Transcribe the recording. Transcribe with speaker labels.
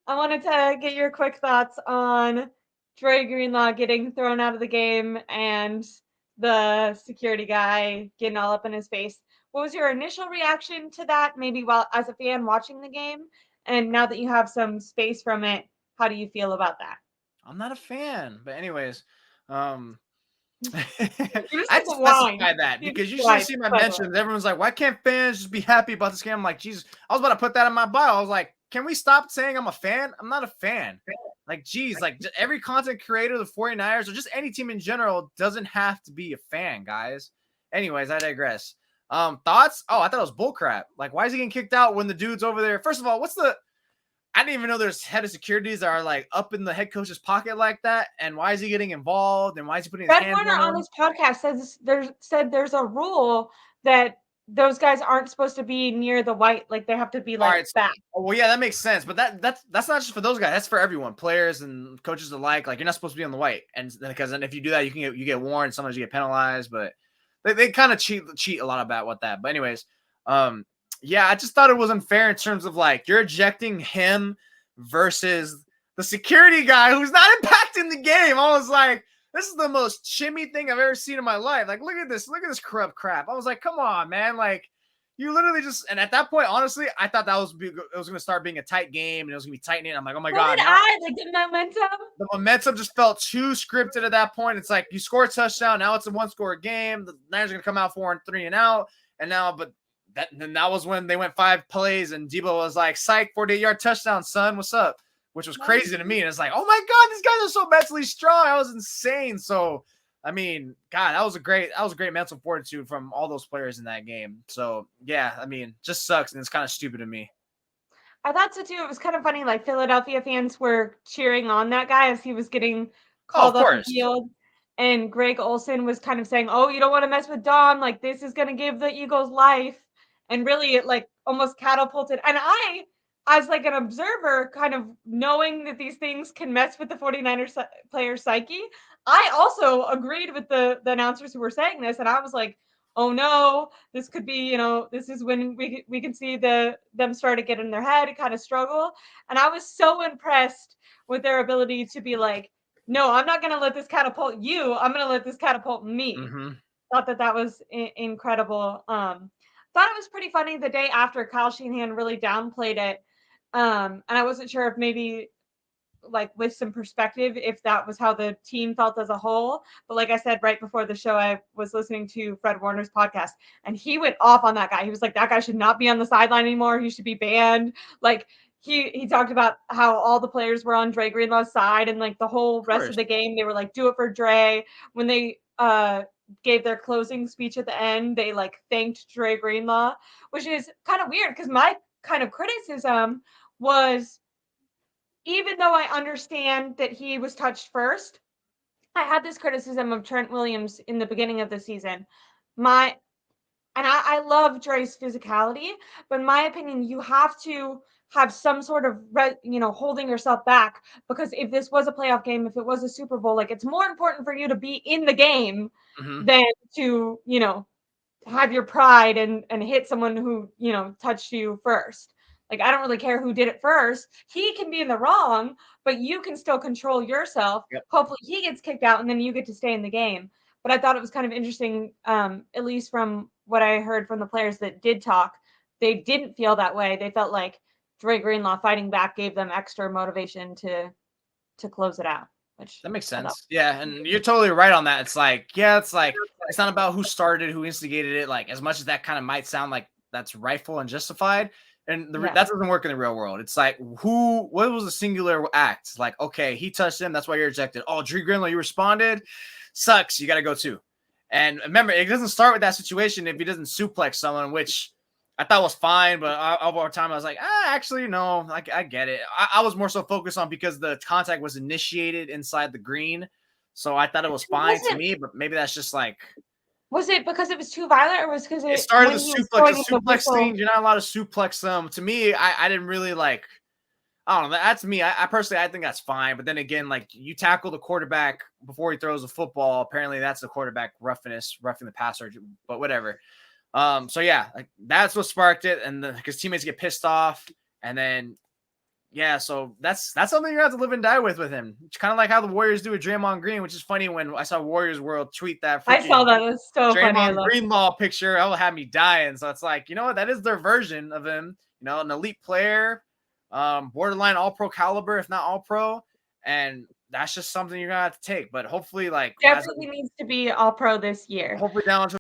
Speaker 1: I wanted to get your quick thoughts on Dre Greenlaw getting thrown out of the game and the security guy getting all up in his face. What was your initial reaction to that? Maybe while as a fan watching the game, and now that you have some space from it, how do you feel about that?
Speaker 2: I'm not a fan, but anyways, I
Speaker 1: You just
Speaker 2: had
Speaker 1: have
Speaker 2: to
Speaker 1: to whine.
Speaker 2: specify that
Speaker 1: You
Speaker 2: because
Speaker 1: just
Speaker 2: usually I
Speaker 1: whine,
Speaker 2: see my
Speaker 1: by the way.
Speaker 2: mentions. Everyone's like, "Why can't fans just be happy about this game?" I'm like, Jesus, I was about to put that in my bio. I was like, "Can we stop saying I'm a fan? I'm not a fan." Like, geez, like every content creator, the 49ers, or just any team in general, doesn't have to be a fan, guys. Anyways, I digress. Thoughts? Oh, I thought it was bullcrap. Like, why is he getting kicked out when the dude's over there? First of all, I didn't even know there's head of securities that are like up in the head coach's pocket like that. And why is he getting involved? And why is he putting his
Speaker 1: Fred
Speaker 2: hands
Speaker 1: Warner
Speaker 2: on
Speaker 1: on
Speaker 2: him?
Speaker 1: this podcast said there's a rule that those guys aren't supposed to be near the white, like they have to be
Speaker 2: All
Speaker 1: like
Speaker 2: right.
Speaker 1: back.
Speaker 2: Oh, well, yeah, that makes sense. But that's not just for those guys. That's for everyone, players and coaches alike. Like, you're not supposed to be on the white, and because then if you do that, you get warned. Sometimes you get penalized. But they kind of cheat a lot about what that. But anyways, yeah, I just thought it was unfair in terms of like you're ejecting him versus the security guy who's not impacting the game. I was like, this is the most shimmy thing I've ever seen in my life. Like, look at this corrupt crap. I was like, come on, man, like. You literally just, and at that point, honestly, I thought it was going to start being a tight game and it was going to be tightening. I'm like, oh my
Speaker 1: So
Speaker 2: God,
Speaker 1: did
Speaker 2: now
Speaker 1: I. Like the momentum.
Speaker 2: the momentum just felt too scripted at that point. It's like you score a touchdown. Now it's a 1-score game. The Niners are going to come out 4-3 and out. And now, but that was when they went 5 plays and Debo was like, psych, 48-yard touchdown, son. What's up? Which was crazy to me. And it's like, oh my God, these guys are so mentally strong. I was insane. So, I mean, God, that was a great mental fortitude from all those players in that game. So yeah, I mean, just sucks and it's kind of stupid to me.
Speaker 1: I thought so too. It was kind of funny. Like Philadelphia fans were cheering on that guy as he was getting
Speaker 2: Oh, of
Speaker 1: called off the
Speaker 2: course.
Speaker 1: field. And Greg Olson was kind of saying, "Oh, you don't want to mess with Dom. Like this is going to give the Eagles life." And really, it like almost catapulted. And I, as like an observer, kind of knowing that these things can mess with the 49ers player psyche, I also agreed with the announcers who were saying this, and I was like, "Oh no, this could be, this is when we can see them start to get in their head and kind of struggle." And I was so impressed with their ability to be like, no, I'm not going to let this catapult you. I'm going to let this catapult me.
Speaker 2: Mm-hmm.
Speaker 1: Thought that was incredible. Thought it was pretty funny the day after Kyle Shanahan really downplayed it. And I wasn't sure if maybe like with some perspective if that was how the team felt as a whole. But like I said right before the show, I was listening to Fred Warner's podcast and he went off on that guy. He was like, that guy should not be on the sideline anymore. He should be banned. Like he talked about how all the players were on Dre Greenlaw's side and like the whole
Speaker 2: Of
Speaker 1: rest of
Speaker 2: course.
Speaker 1: the game they were like, do it for Dre. When they gave their closing speech at the end, they like thanked Dre Greenlaw, which is kind of weird because my kind of criticism was, even though I understand that he was touched first, I had this criticism of Trent Williams in the beginning of the season. My and I love Dre's physicality, but in my opinion, you have to have some sort of holding yourself back, because if this was a playoff game, if it was a Super Bowl, like it's more important for you to be in the game
Speaker 2: Mm-hmm.
Speaker 1: than to have your pride and hit someone who touched you first. Like I don't really care who did it first. He can be in the wrong, but you can still control yourself.
Speaker 2: Yep.
Speaker 1: Hopefully he gets kicked out and then you get to stay in the game. But I thought it was kind of interesting, at least from what I heard from the players that did talk, they didn't feel that way. They felt like Dre Greenlaw fighting back gave them extra motivation to close it out, which
Speaker 2: That makes
Speaker 1: I thought.
Speaker 2: sense. Yeah, and you're totally right on that. It's like, yeah, it's not about who started, who instigated it. Like, as much as that kind of might sound like that's rightful and justified, and
Speaker 1: Yeah.
Speaker 2: that doesn't work in the real world. It's like, what was a singular act? Like, okay, he touched him, that's why you're ejected. Oh, Dre Greenlaw, you responded, sucks. You got to go too. And remember, it doesn't start with that situation if he doesn't suplex someone, which I thought was fine, but over time I was like, actually, no, I get it. I was more so focused on because the contact was initiated inside the green, so I thought it was fine to
Speaker 1: Wasn't
Speaker 2: me. But maybe that's just like
Speaker 1: Was it because it was too violent, or was because
Speaker 2: it
Speaker 1: it
Speaker 2: started
Speaker 1: when
Speaker 2: the
Speaker 1: he was
Speaker 2: suplex.
Speaker 1: throwing
Speaker 2: The
Speaker 1: in the
Speaker 2: suplex
Speaker 1: whistle?
Speaker 2: thing, you're not allowed to suplex them. To me, I didn't really like. I don't know. That's me. I personally, I think that's fine. But then again, like you tackle the quarterback before he throws the football. Apparently, that's the quarterback roughing the passer. But whatever. So yeah, like that's what sparked it, and because teammates get pissed off, and then Yeah, so that's something you have to live and die with him. It's kind of like how the Warriors do with Draymond Green, which is funny when I saw Warriors World tweet that
Speaker 1: I saw
Speaker 2: freaking
Speaker 1: that. It was so funny. I
Speaker 2: Draymond
Speaker 1: love it.
Speaker 2: Greenlaw picture. That will have me dying. So it's like, you know what? That is their version of him. You know, an elite player, borderline all-pro caliber, if not all-pro, and that's just something you're gonna have to take. But hopefully, like
Speaker 1: Definitely needs to be all pro this year.
Speaker 2: hopefully down